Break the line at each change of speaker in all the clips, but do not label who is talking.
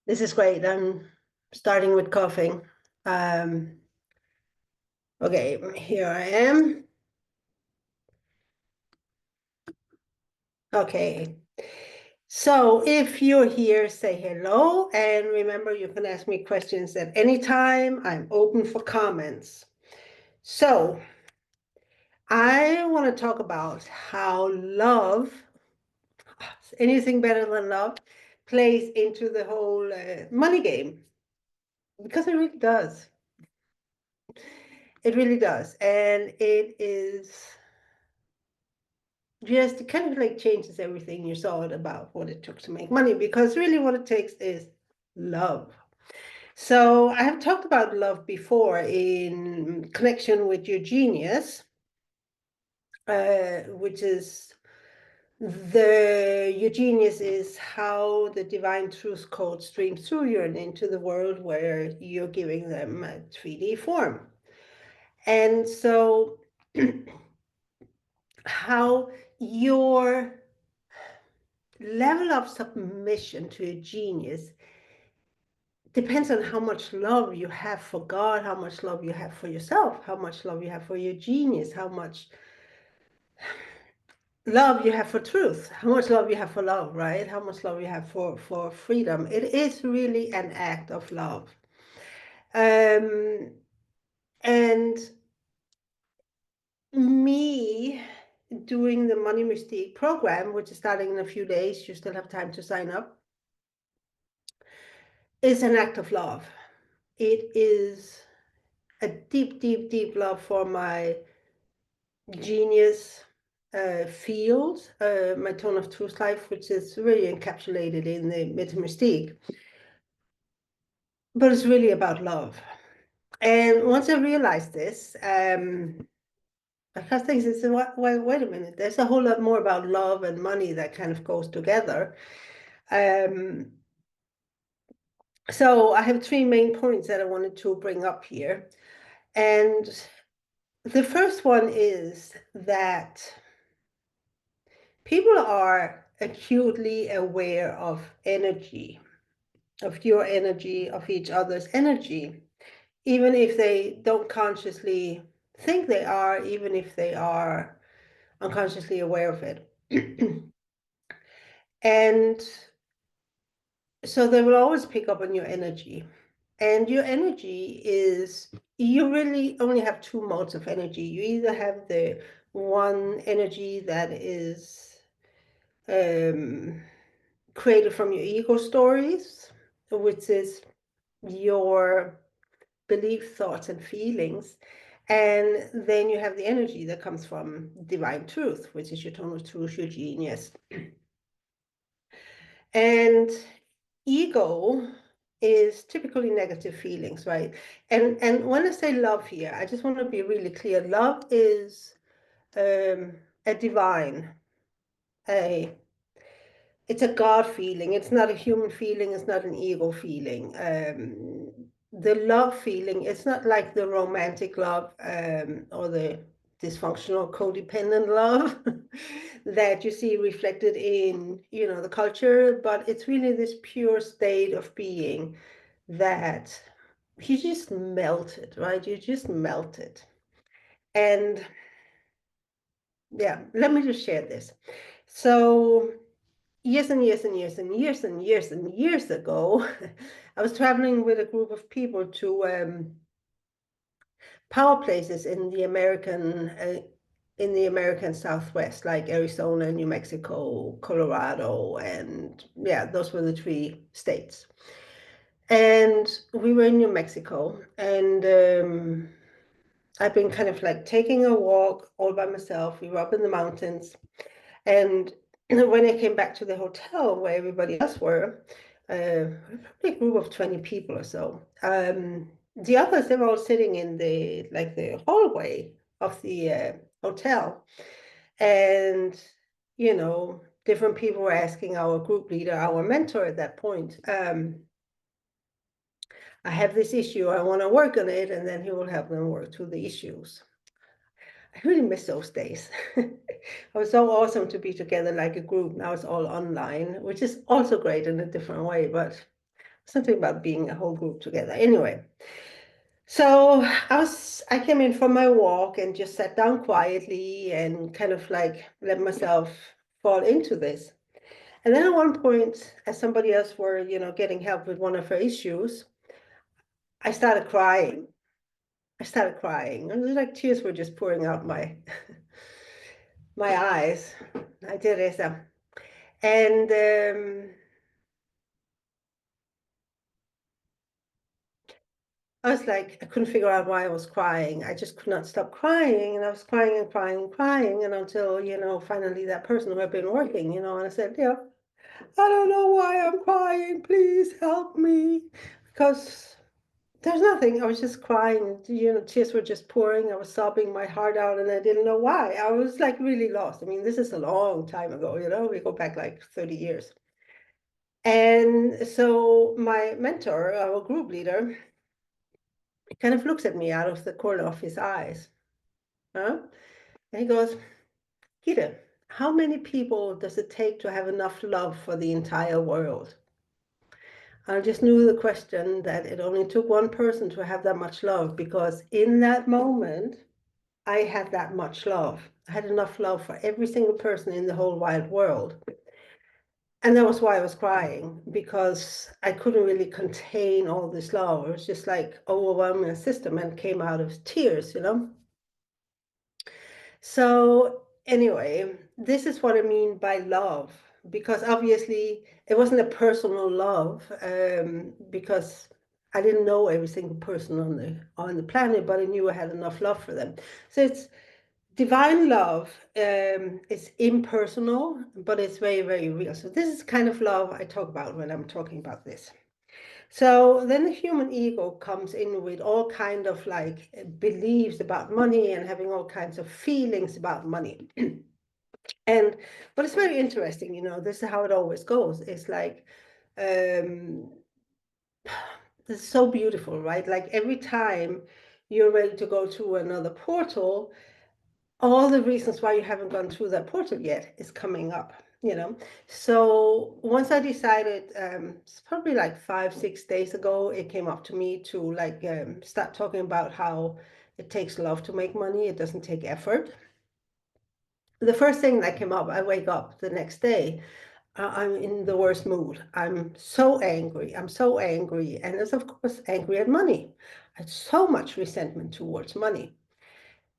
This is great. I'm starting with coughing. Okay, here I am. Okay. So if you're here, say hello. And remember, you can ask me questions at any time. I'm open for comments. So I want to talk about how love, anything better than love, plays into the whole money game. Because it really does. It really does. And it is just kind of like changes everything you saw about what it took to make money, because really what it takes is love. So I have talked about love before in connection with your genius, which is your genius is how the divine truth code streams through you and into the world where you're giving them a 3D form. And so how your level of submission to a genius depends on how much love you have for God, how much love you have for yourself, how much love you have for your genius, how much love you have for truth, how much love you have for love, right? How much love you have for freedom. It is really an act of love. And me doing the Money Mystique program, which is starting in a few days, you still have time to sign up, is an act of love. It is a deep, deep, deep love for my genius field, my Tone of Truth life, which is really encapsulated in the Myth Mystique. But it's really about love. And once I realized this, I first think is, wait a minute, there's a whole lot more about love and money that kind of goes together. So I have three main points that I wanted to bring up here. And the first one is that people are acutely aware of energy, of your energy, of each other's energy, even if they don't consciously think they are, even if they are unconsciously aware of it. And so they will always pick up on your energy. And your energy is, you really only have two modes of energy. You either have the one energy that is created from your ego stories, which is your belief, thoughts, and feelings. And then you have the energy that comes from divine truth, which is your tone of truth, your genius. And ego is typically negative feelings, right? And when I say love here, I just want to be really clear. Love is a divine, it's a God feeling. It's not a human feeling. It's not an ego feeling. The love feeling, it's not like the romantic love or the dysfunctional codependent love that you see reflected in, the culture, but it's really this pure state of being that you just melted, right? You just melted. And yeah, let me just share this. So years and years and years and years and years and years ago, I was traveling with a group of people to power places in the American Southwest, like Arizona, New Mexico, Colorado, and yeah, those were the three states. And we were in New Mexico, and I've been kind of like taking a walk all by myself. We were up in the mountains, and when I came back to the hotel where everybody else were, probably a group of 20 people or so. The others, they were all sitting in the hallway of the hotel. And, different people were asking our group leader, our mentor at that point, I have this issue, I want to work on it, and then he will help them work through the issues. I really miss those days. It was so awesome to be together like a group. Now it's all online, which is also great in a different way, but something about being a whole group together. Anyway, so I came in from my walk and just sat down quietly and kind of like let myself fall into this. And then at one point, as somebody else were, getting help with one of her issues, I started crying. I started crying. And it was like tears were just pouring out my my eyes. I did it. And I was like, I couldn't figure out why I was crying. I just could not stop crying. And I was crying and crying and crying. And until, finally that person who had been working, and I said, yeah, I don't know why I'm crying. Please help me. Because there's nothing. I was just crying. Tears were just pouring. I was sobbing my heart out and I didn't know why. I was like really lost. I mean, this is a long time ago, we go back like 30 years. And so my mentor, our group leader, kind of looks at me out of the corner of his eyes. Huh? And he goes, Gitte, how many people does it take to have enough love for the entire world? I just knew the question that it only took one person to have that much love, because in that moment, I had that much love. I had enough love for every single person in the whole wide world. And that was why I was crying, because I couldn't really contain all this love. It was just like overwhelming the system and came out of tears. So anyway, this is what I mean by love, because obviously it wasn't a personal love, because I didn't know every single person on the planet, but I knew I had enough love for them. So it's divine love. It's impersonal, but it's very, very real. So this is kind of love I talk about when I'm talking about this. So then the human ego comes in with all kind of like beliefs about money and having all kinds of feelings about money. But it's very interesting, this is how it always goes. It's like, um, it's so beautiful, right? Like every time you're ready to go through another portal, all the reasons why you haven't gone through that portal yet is coming up. So once I decided, it's probably like 5-6 days ago, it came up to me to like start talking about how it takes love to make money. It doesn't take effort. The first thing that came up, I wake up the next day, I'm in the worst mood. I'm so angry. I'm so angry. And it's, of course, angry at money. I had so much resentment towards money.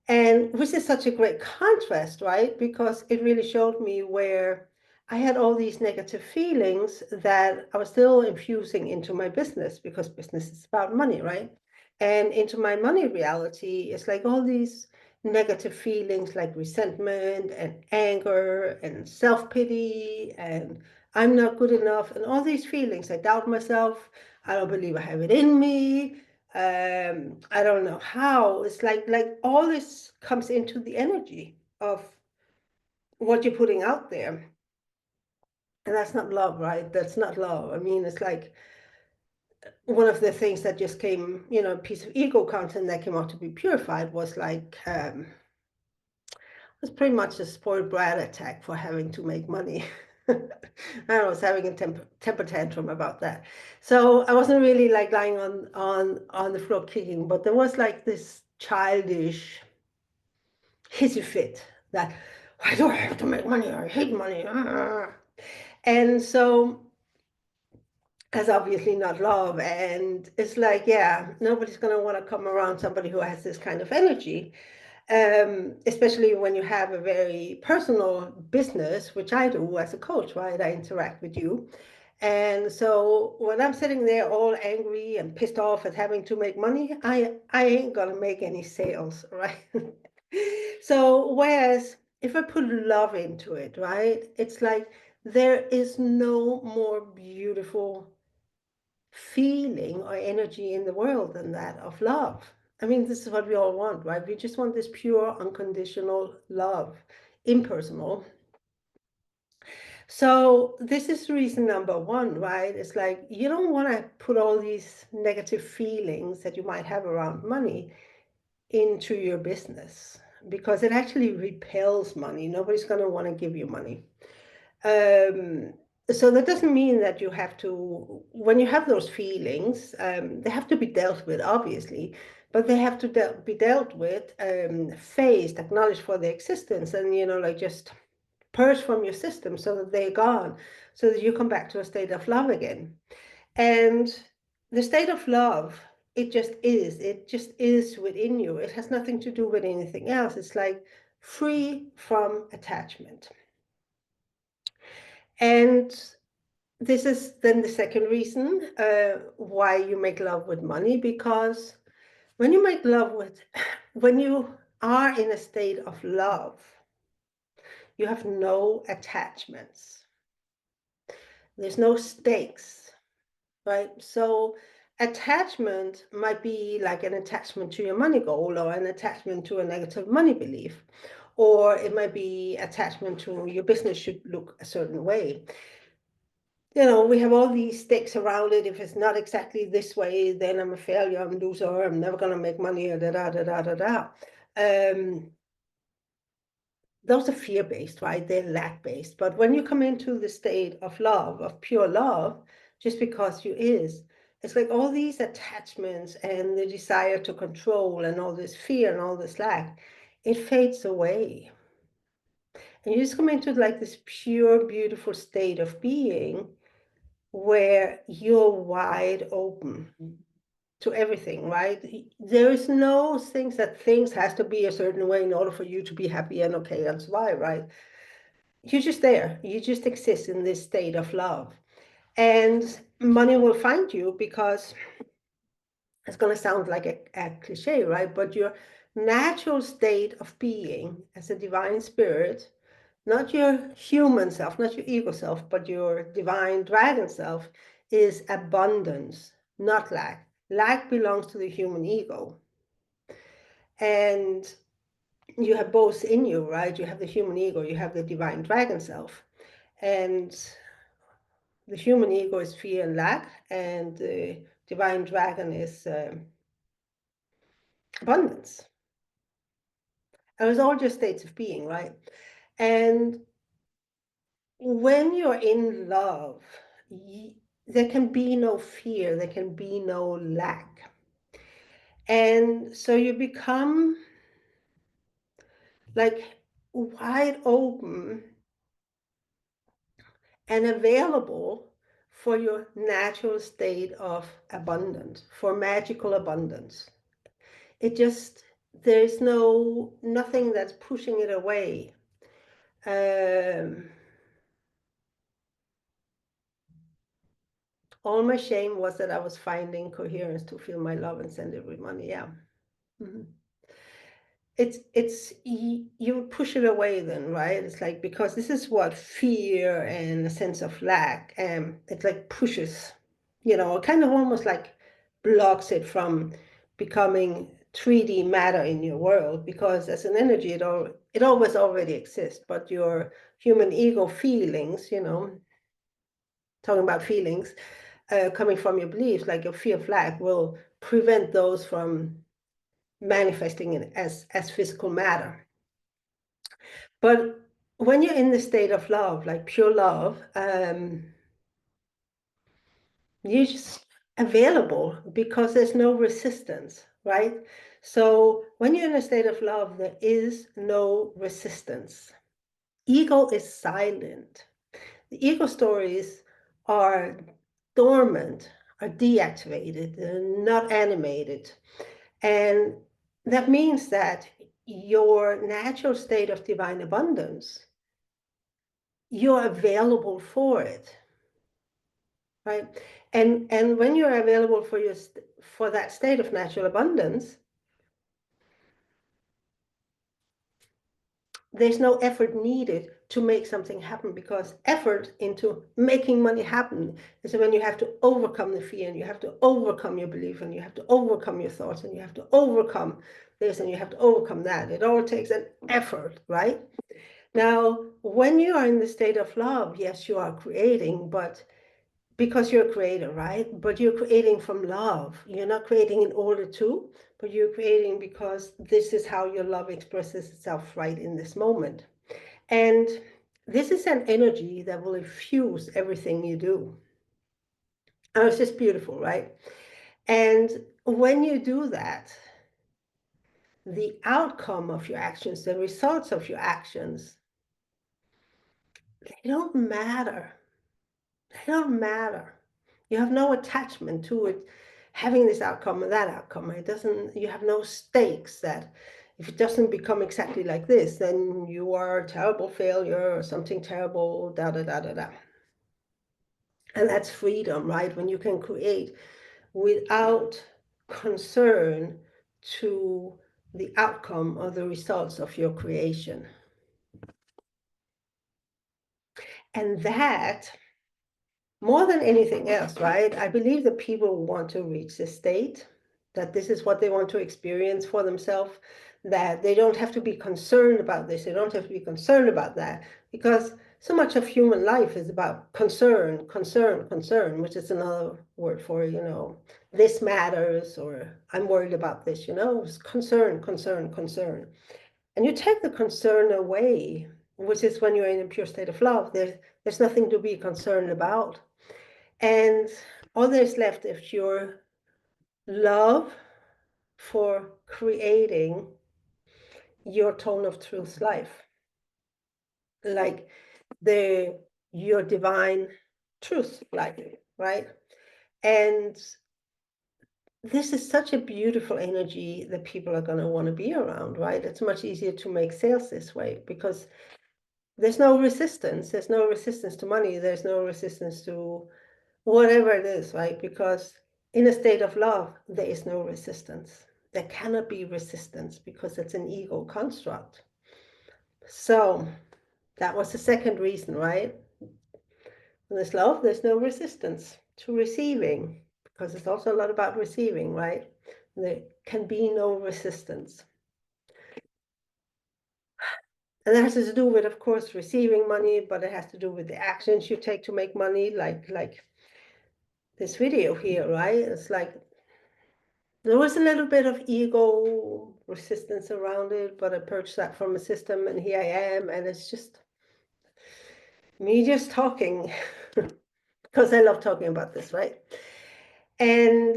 And which is such a great contrast, right? Because it really showed me where I had all these negative feelings that I was still infusing into my business, because business is about money, right? And into my money reality, it's like all these negative feelings like resentment and anger and self-pity and I'm not good enough and all these feelings. I doubt myself. I don't believe I have it in me. I don't know how. It's like all this comes into the energy of what you're putting out there. And that's not love, right? That's not love. I mean, it's like one of the things that just came, a piece of ego content that came out to be purified was like, was pretty much a spoiled brat attack for having to make money. I was having a temper tantrum about that. So I wasn't really like lying on the floor kicking, but there was like this childish hissy fit that, why do I have to make money? I hate money. And so that's obviously not love. And it's like, yeah, nobody's going to want to come around somebody who has this kind of energy. Especially when you have a very personal business, which I do as a coach, right? I interact with you. And so when I'm sitting there all angry and pissed off at having to make money, I ain't gonna make any sales, right? So whereas if I put love into it, right, it's like there is no more beautiful feeling or energy in the world than that of love. I mean, this is what we all want, right? We just want this pure, unconditional love, impersonal. So this is reason number one, right? It's like you don't want to put all these negative feelings that you might have around money into your business, because it actually repels money. Nobody's going to want to give you money. So that doesn't mean that you have to, when you have those feelings, they have to be dealt with, obviously, but they have to be dealt with, faced, acknowledged for their existence, and, like just purged from your system so that they're gone, so that you come back to a state of love again. And the state of love, it just is within you. It has nothing to do with anything else. It's like free from attachment. And this is then the second reason why you make love with money, because when you make love with, when you are in a state of love, you have no attachments. There's no stakes, right? So attachment might be like an attachment to your money goal, or an attachment to a negative money belief, or it might be attachment to your business should look a certain way. We have all these stakes around it. If it's not exactly this way, then I'm a failure, I'm a loser, I'm never going to make money, or da. Those are fear-based, right? They're lack-based. But when you come into the state of love, of pure love, just because you is, it's like all these attachments and the desire to control and all this fear and all this lack, it fades away. And you just come into like this pure, beautiful state of being where you're wide open to everything, right? There is no things that things has to be a certain way in order for you to be happy and okay and survive, right? You're just there. You just exist in this state of love. And money will find you, because it's going to sound like a cliche, right? But your natural state of being as a divine spirit, not your human self, not your ego self, but your divine dragon self, is abundance, not lack. Lack belongs to the human ego. And you have both in you, right? You have the human ego, you have the divine dragon self. And the human ego is fear and lack, and the divine dragon is abundance. And it's all just states of being, right? And when you're in love, there can be no fear, there can be no lack. And so you become like wide open and available for your natural state of abundance, for magical abundance. It just, there's nothing that's pushing it away. All my shame was that I was finding coherence to feel my love and send it with money. Yeah. Mm-hmm. It's you push it away then, right? It's like, because this is what fear and a sense of lack, it like pushes, it kind of almost like blocks it from becoming 3D matter in your world, because as an energy, it always already exists, but your human ego feelings, talking about feelings, coming from your beliefs, like your fear of lack, will prevent those from manifesting it as physical matter. But when you're in the state of love, like pure love, you're just available, because there's no resistance, right? So when you're in a state of love, there is no resistance. Ego is silent. The ego stories are dormant, are deactivated, they're not animated. And that means that your natural state of divine abundance, you're available for it, right? And when you're available for that state of natural abundance, there's no effort needed to make something happen, because effort into making money happen is when you have to overcome the fear, and you have to overcome your belief, and you have to overcome your thoughts, and you have to overcome this, and you have to overcome that. It all takes an effort, right? Now, when you are in the state of love, yes, you are creating, but because you're a creator, right? But you're creating from love. You're not creating in order to, but you're creating because this is how your love expresses itself right in this moment. And this is an energy that will infuse everything you do. And it's just beautiful, right? And when you do that, the outcome of your actions, the results of your actions, they don't matter. They don't matter. You have no attachment to it having this outcome or that outcome. It doesn't, you have no stakes that if it doesn't become exactly like this, then you are a terrible failure or something terrible, da da da da da. And that's freedom, right? When you can create without concern to the outcome or the results of your creation. And that, more than anything else, right? I believe that people want to reach this state, that this is what they want to experience for themselves, that they don't have to be concerned about this, they don't have to be concerned about that, because so much of human life is about concern, concern, concern, which is another word for, this matters, or I'm worried about this, it's concern, concern, concern. And you take the concern away, which is when you're in a pure state of love, there's nothing to be concerned about. And all that's left is your love for creating your tone of truth life, like your divine truth life, right? And this is such a beautiful energy that people are going to want to be around, right? It's much easier to make sales this way because there's no resistance. There's no resistance to money. There's no resistance to whatever it is, right? Because in a state of love, there is no resistance. There cannot be resistance because it's an ego construct. So that was the second reason, right? In this love, there's no resistance to receiving because it's also a lot about receiving, right? There can be no resistance. And that has to do with, of course, receiving money, but it has to do with the actions you take to make money, like this video here, right? It's like there was a little bit of ego resistance around it, but I purchased that from a system, and here I am, and it's just me just talking because I love talking about this, right? And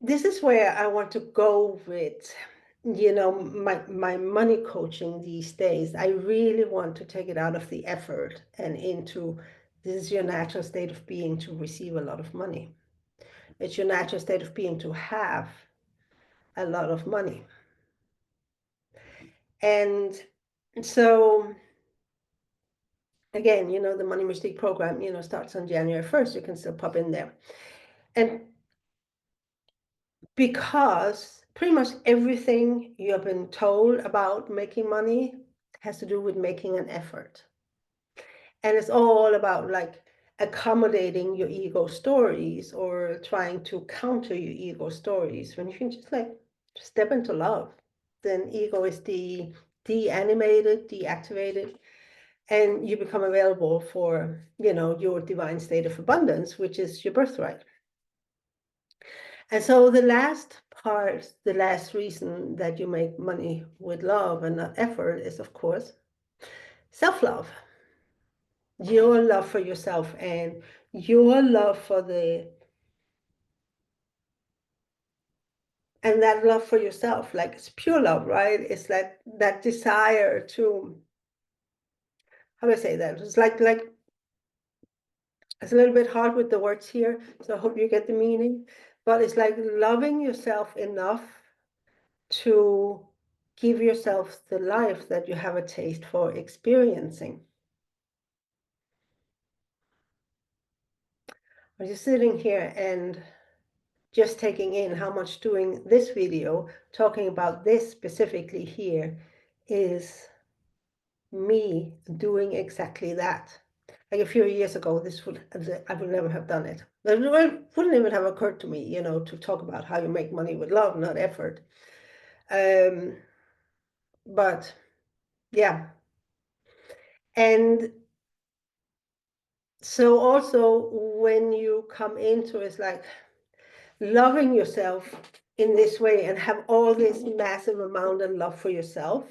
this is where I want to go with, my money coaching these days. I really want to take it out of the effort and into this is your natural state of being to receive a lot of money. It's your natural state of being to have a lot of money. And so again, the Money Mystique program, starts on January 1st. You can still pop in there. And because pretty much everything you have been told about making money has to do with making an effort. And it's all about like accommodating your ego stories or trying to counter your ego stories when you can just like step into love. Then ego is de-animated, deactivated, and you become available for, your divine state of abundance, which is your birthright. And so the last part, the last reason that you make money with love and not effort is, of course, self-love. Your love for yourself and your love for and that love for yourself, like it's pure love, right? It's like that desire to, how do I say that? It's like it's a little bit hard with the words here, so I hope you get the meaning. But it's like loving yourself enough to give yourself the life that you have a taste for experiencing. Are you sitting here and just taking in how much doing this video, talking about this specifically here, is me doing exactly that? Like a few years ago, I would never have done it. It wouldn't even have occurred to me, to talk about how you make money with love, not effort. But yeah. And So also when you come into it's like loving yourself in this way and have all this massive amount of love for yourself.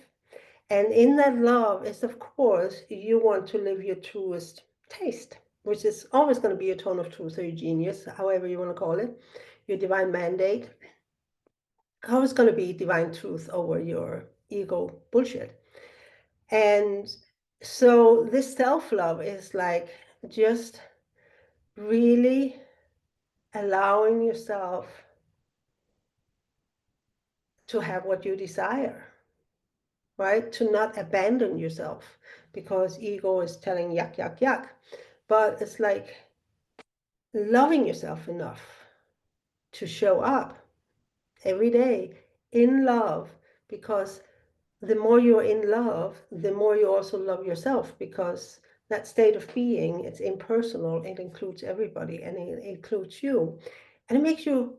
And in that love is, of course, you want to live your truest taste, which is always going to be your tone of truth or your genius, however you want to call it, your divine mandate. Always going to be divine truth over your ego bullshit. And so this self-love is like just really allowing yourself to have what you desire, right? To not abandon yourself because ego is telling yuck, yuck, yuck. But it's like loving yourself enough to show up every day in love, because the more you're in love, the more you also love yourself, because that state of being, it's impersonal, it includes everybody and it includes you. And it makes you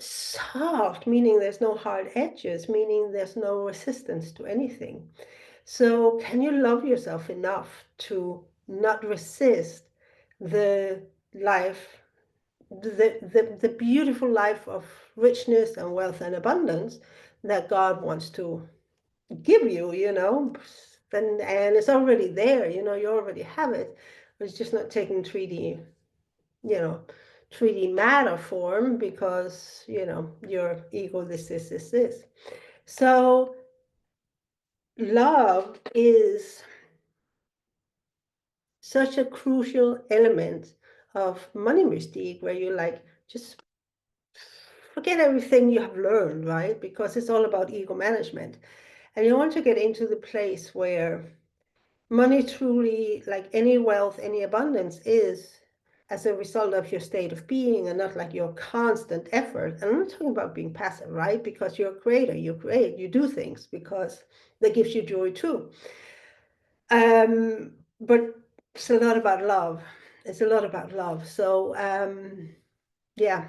soft, meaning there's no hard edges, meaning there's no resistance to anything. So can you love yourself enough to not resist the life, the beautiful life of richness and wealth and abundance that God wants to give you, and it's already there, you already have it. It's just not taking 3D, 3D matter form because, your ego, this. So love is such a crucial element of money mystique, where you like just forget everything you have learned, right? Because it's all about ego management. And you want to get into the place where money truly, like any wealth, any abundance, is as a result of your state of being and not like your constant effort. And I'm not talking about being passive, right? Because you're a creator, you create, you do things because that gives you joy too. But it's a lot about love. It's a lot about love. So yeah.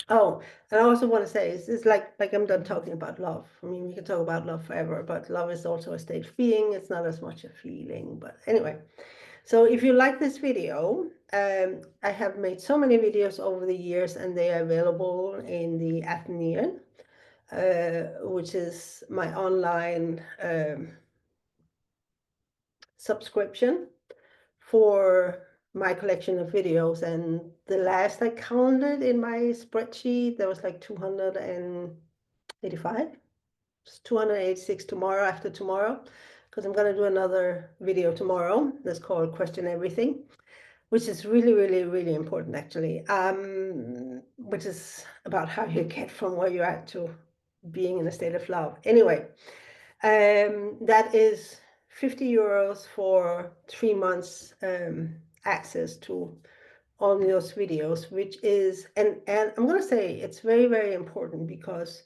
Oh, and I also want to say it's like I'm done talking about love. I mean, we can talk about love forever, but love is also a state of being. It's not as much a feeling. But anyway, so if you like this video, I have made so many videos over the years, and they are available in the Atheneum, which is my online subscription for my collection of videos. And the last I counted in my spreadsheet, there was like 285. It's 286 tomorrow, after tomorrow, because I'm going to do another video tomorrow that's called Question Everything, which is really, really, really important, actually, which is about how you get from where you're at to being in a state of love. Anyway, that is 50 euros for 3 months access to all those videos, which is, and I'm going to say it's very, very important, because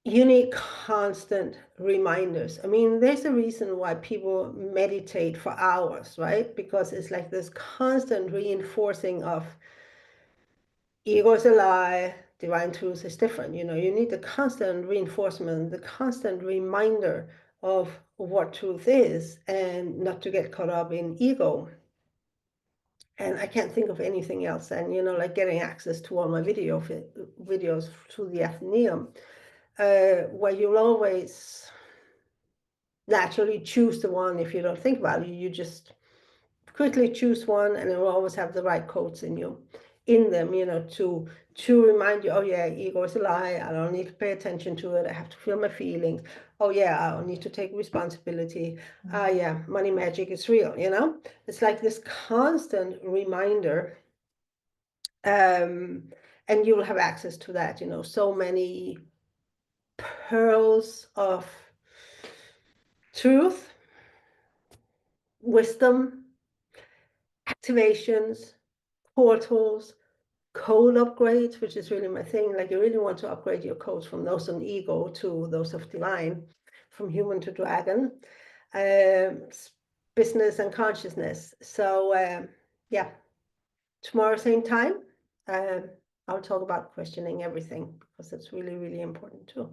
you need constant reminders. I mean, there's a reason why people meditate for hours, right? Because it's like this constant reinforcing of ego is a lie, divine truth is different. You need the constant reinforcement, the constant reminder of what truth is, and not to get caught up in ego. And I can't think of anything else. And, like getting access to all my videos through the Atheneum, where you'll always naturally choose the one. If you don't think about it, you just quickly choose one, and it will always have the right quotes in them, to remind you, oh yeah, ego is a lie, I don't need to pay attention to it, I have to feel my feelings. Oh yeah, I don't need to take responsibility. Yeah, money magic is real. It's like this constant reminder, and you will have access to that, so many pearls of truth, wisdom, activations, portals, code upgrades, which is really my thing. Like, you really want to upgrade your codes from those on ego to those of divine, from human to dragon, business and consciousness. So yeah, tomorrow same time, I'll talk about questioning everything, because it's really, really important too.